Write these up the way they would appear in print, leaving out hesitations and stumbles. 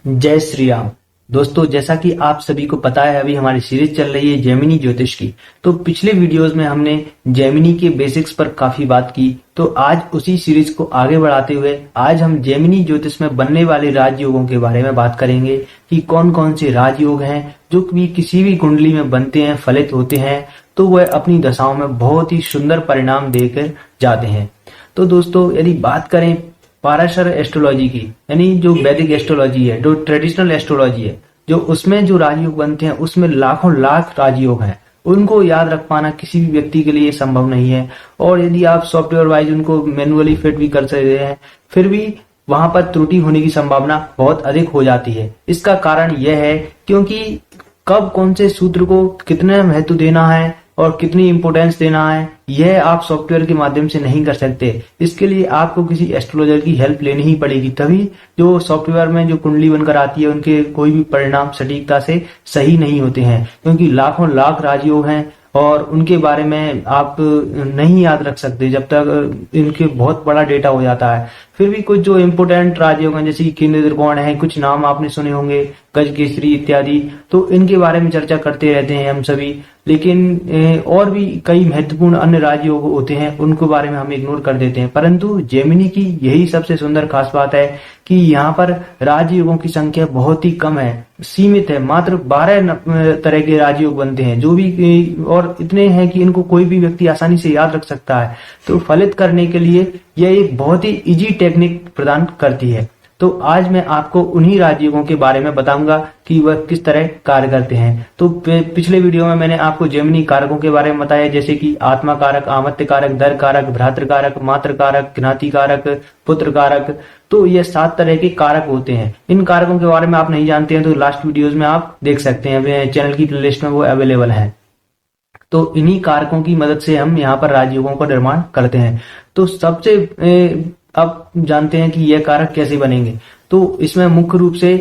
जय श्री राम। दोस्तों, जैसा कि आप सभी को पता है, अभी हमारी सीरीज चल रही है जेमिनी ज्योतिष की। तो पिछले वीडियोस में हमने जेमिनी के बेसिक्स पर काफी बात की। तो आज उसी सीरीज को आगे बढ़ाते हुए आज हम जेमिनी ज्योतिष में बनने वाले राजयोगों के बारे में बात करेंगे कि कौन कौन से राजयोग हैं जो भी किसी भी कुंडली में बनते हैं, फलित होते हैं, तो वह अपनी दशाओं में बहुत ही सुंदर परिणाम देकर जाते हैं। तो दोस्तों, यदि बात करें पाराशर एस्ट्रोलॉजी की, यानी जो वैदिक एस्ट्रोलॉजी है, जो ट्रेडिशनल एस्ट्रोलॉजी है, जो उसमें जो राजयोग बनते हैं उसमें लाखों लाख राजयोग हैं। उनको याद रख पाना किसी भी व्यक्ति के लिए संभव नहीं है। और यदि आप सॉफ्टवेयर वाइज उनको मैनुअली फिट भी कर सकते हैं, फिर भी वहां पर त्रुटि होने की संभावना बहुत अधिक हो जाती है। इसका कारण यह है क्योंकि कब कौन से सूत्र को कितना महत्व देना है और कितनी इंपोर्टेंस देना है, यह आप सॉफ्टवेयर के माध्यम से नहीं कर सकते। इसके लिए आपको किसी एस्ट्रोलॉजर की हेल्प लेनी ही पड़ेगी, तभी जो सॉफ्टवेयर में जो कुंडली बनकर आती है उनके कोई भी परिणाम सटीकता से सही नहीं होते हैं, क्योंकि लाखों लाख राजयोग हैं और उनके बारे में आप नहीं याद रख सकते जब तक इनके बहुत बड़ा डेटा हो जाता है। फिर भी कुछ जो इम्पोर्टेंट राजयोग हैं, जैसे कि केंद्र त्रिकोण है, कुछ नाम आपने सुने होंगे, गज केसरी इत्यादि, तो इनके बारे में चर्चा करते रहते हैं हम सभी। लेकिन और भी कई महत्वपूर्ण अन्य राजयोग होते हैं, उनको बारे में हम इग्नोर कर देते हैं। परंतु जेमिनी की यही सबसे सुंदर खास बात है कि यहाँ पर राजयोगों की संख्या बहुत ही कम है, सीमित है। मात्र 12 तरह के राजयोग बनते हैं, जो भी और इतने हैं कि इनको कोई भी व्यक्ति आसानी से याद रख सकता है। तो फलित करने के लिए यह एक बहुत ही इजी टेक्निक प्रदान करती है। तो आज मैं आपको उन्हीं राजयोगों के बारे में बताऊंगा कि वह किस तरह कार्य करते हैं। तो पिछले वीडियो में मैंने आपको जेमिनी कारकों के बारे में बताया, जैसे कि आत्मा कारक, आमत्य कारक, दर कारक, भ्रातृ कारक, मातृ कारक, ज्ञाति कारक, पुत्र कारक। तो ये 7 तरह के कारक होते हैं। इन कारकों के बारे में आप नहीं जानते हैं तो लास्ट वीडियोज में आप देख सकते हैं, चैनल की प्लेलिस्ट में वो अवेलेबल है। तो इन्हीं कारकों की मदद से हम यहाँ पर राजयोगों का निर्माण करते हैं। तो सबसे अब जानते हैं कि यह कारक कैसे बनेंगे। तो इसमें मुख्य रूप से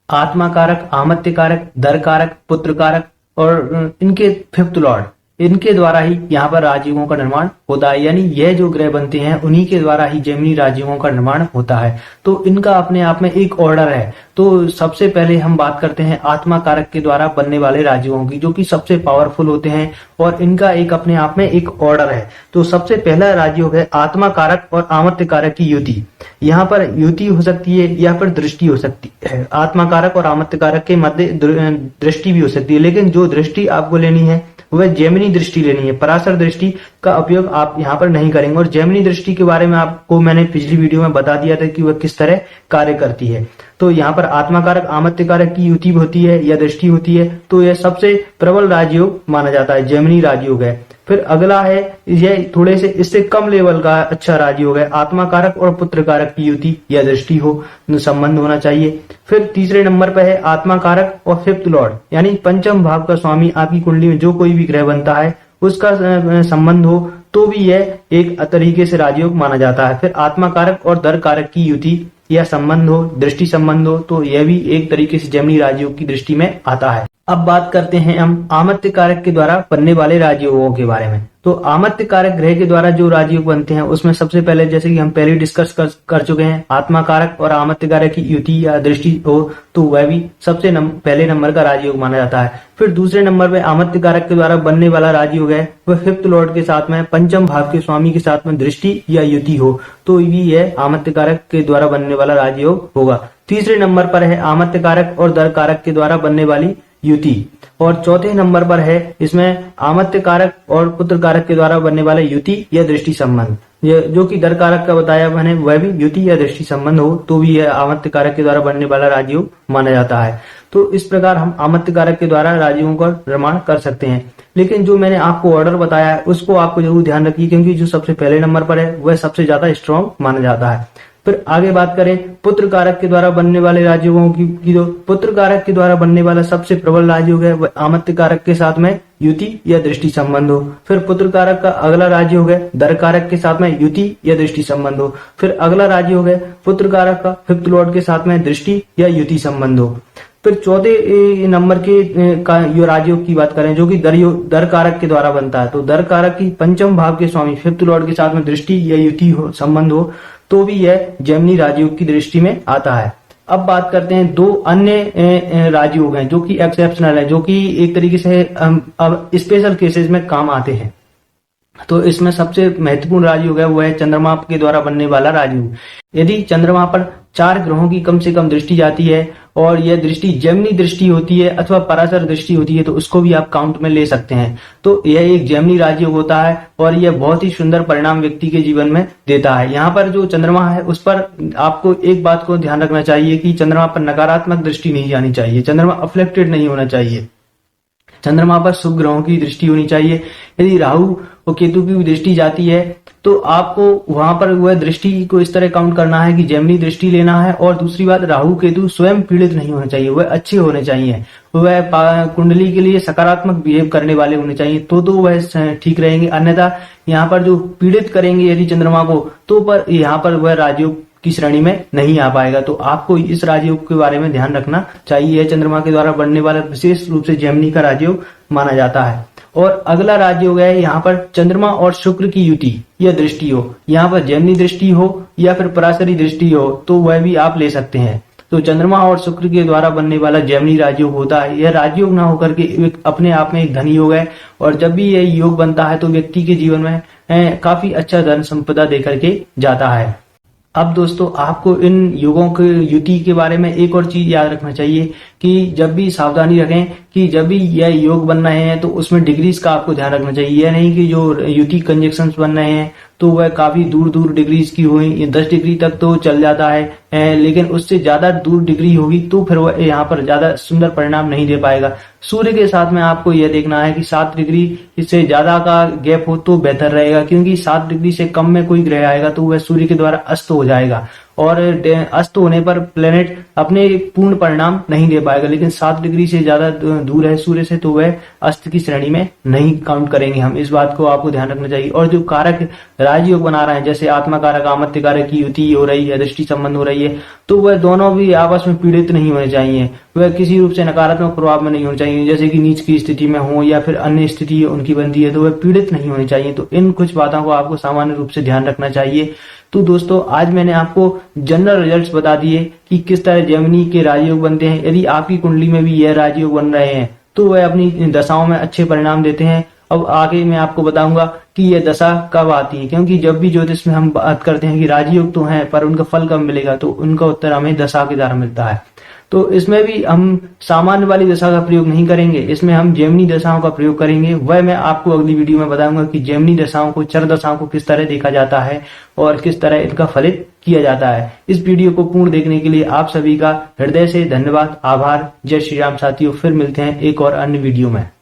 आत्मा कारक, आमत्य कारक, दर कारक, पुत्र कारक और इनके 5th लॉर्ड, इनके द्वारा ही यहाँ पर राजयोगों का निर्माण होता है। यानी यह जो ग्रह बनते हैं उन्हीं के द्वारा ही जेमिनी राजयोगों का निर्माण होता है। तो इनका अपने आप में एक ऑर्डर है। तो सबसे पहले हम बात करते हैं आत्मा कारक के द्वारा बनने वाले राजयोगों की, जो कि सबसे पावरफुल होते हैं और इनका एक अपने आप में एक ऑर्डर है। तो सबसे पहला राजयोग है आत्मा कारक और आमत्य कारक की युति। यहाँ पर युति हो सकती है या फिर दृष्टि हो सकती है। आत्मा कारक और आमत्य कारक के मध्य दृष्टि भी हो सकती है, लेकिन जो दृष्टि आपको लेनी है वह जेमिनी दृष्टि लेनी है। पराशर दृष्टि का उपयोग आप यहाँ पर नहीं करेंगे। और जेमिनी दृष्टि के बारे में आपको मैंने पिछली वीडियो में बता दिया था कि वह किस तरह कार्य करती है। तो यहाँ पर आत्मा कारक, आमत्य कारक की युति होती है या दृष्टि होती है, तो यह सबसे प्रबल राजयोग माना जाता है, जेमिनी राजयोग है। फिर अगला है, यह थोड़े से इससे कम लेवल का अच्छा राजयोग है, आत्मा कारक और पुत्र कारक की युति या दृष्टि हो, संबंध होना चाहिए। फिर तीसरे नंबर पर है आत्मा कारक और 5th लॉर्ड, यानी पंचम भाव का स्वामी आपकी कुंडली में जो कोई भी ग्रह बनता है उसका संबंध हो, तो भी यह एक तरीके से राजयोग माना जाता है। फिर आत्मा कारक और दर कारक की युति या संबंध हो, दृष्टि संबंध हो, तो यह भी एक तरीके से जेमिनी राजयोग की दृष्टि में आता है। अब बात करते हैं हम आमत्य कारक के द्वारा बनने वाले राजयोगों के बारे में। तो आमत्य कारक ग्रह के द्वारा जो राजयोग बनते हैं उसमें सबसे पहले, जैसे कि हम पहले डिस्कस कर चुके हैं, आत्मा कारक और आमत्य कारक की युति या दृष्टि हो, तो वह भी सबसे पहले नंबर का राजयोग माना जाता है। फिर दूसरे नंबर पे आमत्य कारक के द्वारा बनने वाला राजयोग है वह 5th लॉर्ड के साथ में पंचम भाव के स्वामी के साथ में दृष्टि या युति हो, तो भी यह आमत्य कारक के द्वारा बनने वाला राजयोग होगा। तीसरे नंबर पर है आमत्य कारक और दर कारक के द्वारा बनने वाली युति। और चौथे नंबर पर है इसमें आमत्य कारक और पुत्र कारक के द्वारा बनने वाला युति या दृष्टि संबंध, जो कि दर कारक का बताया मैंने, वह भी युति या दृष्टि संबंध हो, तो भी यह आमत्य कारक के द्वारा बनने वाला राजयोग माना जाता है। तो इस प्रकार हम आमत्य कारक के द्वारा राजयोगों का निर्माण कर सकते हैं। लेकिन जो मैंने आपको ऑर्डर बताया है उसको आपको जरूर ध्यान रखिए, क्योंकि जो सबसे पहले नंबर पर है वह सबसे ज्यादा स्ट्रॉन्ग माना जाता है। फिर आगे बात करें पुत्र कारक के द्वारा बनने वाले राजयोगों की, तो पुत्र कारक के द्वारा बनने वाला सबसे प्रबल राजयोग है वह आमत्य कारक के साथ में युति या दृष्टि संबंध हो। फिर पुत्र कारक का अगला राजयोग है दर कारक के साथ में युति या दृष्टि संबंध हो। फिर अगला राजयोग है पुत्र कारक का 5th लॉर्ड के साथ में दृष्टि या युति संबंध हो। फिर चौथे नंबर के राजयोग की बात करें, जो कि दर कारक के द्वारा बनता है, तो दर कारक की पंचम भाव के स्वामी 5th लॉर्ड के साथ में दृष्टि या युति हो, संबंध हो, तो भी यह जेमिनी राजयोग की दृष्टि में आता है। अब बात करते हैं दो अन्य राजयोग हैं जो कि एक्सेप्शनल है, जो कि एक तरीके से अब स्पेशल केसेस में काम आते हैं। तो इसमें सबसे महत्वपूर्ण राजयोग है वो है चंद्रमा के द्वारा बनने वाला राजयोग। यदि चंद्रमा पर 4 ग्रहों की कम से कम दृष्टि जाती है और यह दृष्टि जेमिनी दृष्टि होती है अथवा पराशर दृष्टि होती है तो उसको भी आप काउंट में ले सकते हैं। तो यह एक जेमिनी राजयोग होता है और यह बहुत ही सुंदर परिणाम व्यक्ति के जीवन में देता है। यहाँ पर जो चंद्रमा है उस पर आपको एक बात को ध्यान रखना चाहिए कि चंद्रमा पर नकारात्मक दृष्टि नहीं जानी चाहिए, चंद्रमा अफ्लेक्टेड नहीं होना चाहिए, चंद्रमा पर शुभ ग्रहों की दृष्टि होनी चाहिए। यदि राहु और केतु की भी दृष्टि जाती है तो आपको वहां पर वह दृष्टि को इस तरह काउंट करना है कि जेमिनी दृष्टि लेना है। और दूसरी बात, राहु केतु स्वयं पीड़ित नहीं होने चाहिए, वह अच्छे होने चाहिए, वह कुंडली के लिए सकारात्मक बिहेव करने वाले होने चाहिए तो वह ठीक रहेंगे। अन्यथा यहाँ पर जो पीड़ित करेंगे यदि चंद्रमा को तो पर यहाँ पर वह राजयोग की श्रेणी में नहीं आ पाएगा। तो आपको इस राजयोग के बारे में ध्यान रखना चाहिए। चंद्रमा के द्वारा बनने वाला विशेष रूप से जेमिनी का राजयोग माना जाता है। और अगला राजयोग है यहाँ पर चंद्रमा और शुक्र की युति या दृष्टि हो, यहाँ पर जेमिनी दृष्टि हो या फिर पराशरी दृष्टि हो तो वह भी आप ले सकते हैं। तो चंद्रमा और शुक्र के द्वारा बनने वाला जेमिनी राजयोग होता है। यह राजयोग ना होकर के अपने आप में एक धन योग है और जब भी यह योग बनता है तो व्यक्ति के जीवन में काफी अच्छा धन संपदा देकर के जाता है। अब दोस्तों आपको इन योगों के युति के बारे में एक और चीज याद रखना चाहिए कि जब भी सावधानी रखें कि जब भी यह योग बन रहे हैं तो उसमें डिग्रीज का आपको ध्यान रखना चाहिए। यह नहीं कि जो युति कंजक्शंस बन रहे हैं तो वह काफी दूर दूर डिग्रीज की हुई, 10 डिग्री तक तो चल जाता है, लेकिन उससे ज्यादा दूर डिग्री होगी तो फिर वह यहाँ पर ज्यादा सुंदर परिणाम नहीं दे पाएगा। सूर्य के साथ में आपको यह देखना है कि 7 डिग्री इससे ज्यादा का गैप हो तो बेहतर रहेगा, क्योंकि 7 डिग्री से कम में कोई ग्रह आएगा तो वह सूर्य के द्वारा अस्त हो जाएगा और अस्त होने पर प्लेनेट अपने पूर्ण परिणाम नहीं दे पाएगा। लेकिन 7 डिग्री से ज्यादा दूर है सूर्य से तो वह अस्त की श्रेणी में नहीं काउंट करेंगे हम। इस बात को आपको ध्यान रखना चाहिए। और जो कारक राजयोग बना रहे हैं जैसे आत्मा कारक आमत्य कारक की युति हो रही है, दृष्टि संबंध हो रही है तो वह दोनों भी आपस में पीड़ित नहीं होने चाहिए, वह किसी रूप से नकारात्मक प्रभाव में नहीं होने चाहिए। जैसे कि नीच की स्थिति में हो या फिर अन्य स्थिति उनकी बनती है तो वह पीड़ित नहीं होनी चाहिए। तो इन कुछ बातों को आपको सामान्य रूप से ध्यान रखना चाहिए। तो दोस्तों आज मैंने आपको जनरल रिजल्ट्स बता दिए कि किस तरह जेमिनी के राजयोग बनते हैं। यदि आपकी कुंडली में भी यह राजयोग बन रहे हैं तो वह अपनी दशाओं में अच्छे परिणाम देते हैं। अब आगे मैं आपको बताऊंगा कि यह दशा कब आती है, क्योंकि जब भी ज्योतिष में हम बात करते हैं कि राजयोग तो है पर उनका फल कब मिलेगा तो उनका उत्तर हमें दशा के द्वारा मिलता है। तो इसमें भी हम सामान्य वाली दशा का प्रयोग नहीं करेंगे, इसमें हम जेमिनी दशाओं का प्रयोग करेंगे। वह मैं आपको अगली वीडियो में बताऊंगा कि जेमिनी दशाओं को, चर दशाओं को किस तरह देखा जाता है और किस तरह इनका फलित किया जाता है। इस वीडियो को पूर्ण देखने के लिए आप सभी का हृदय से धन्यवाद, आभार। जय श्री राम साथियों, फिर मिलते हैं एक और अन्य वीडियो में।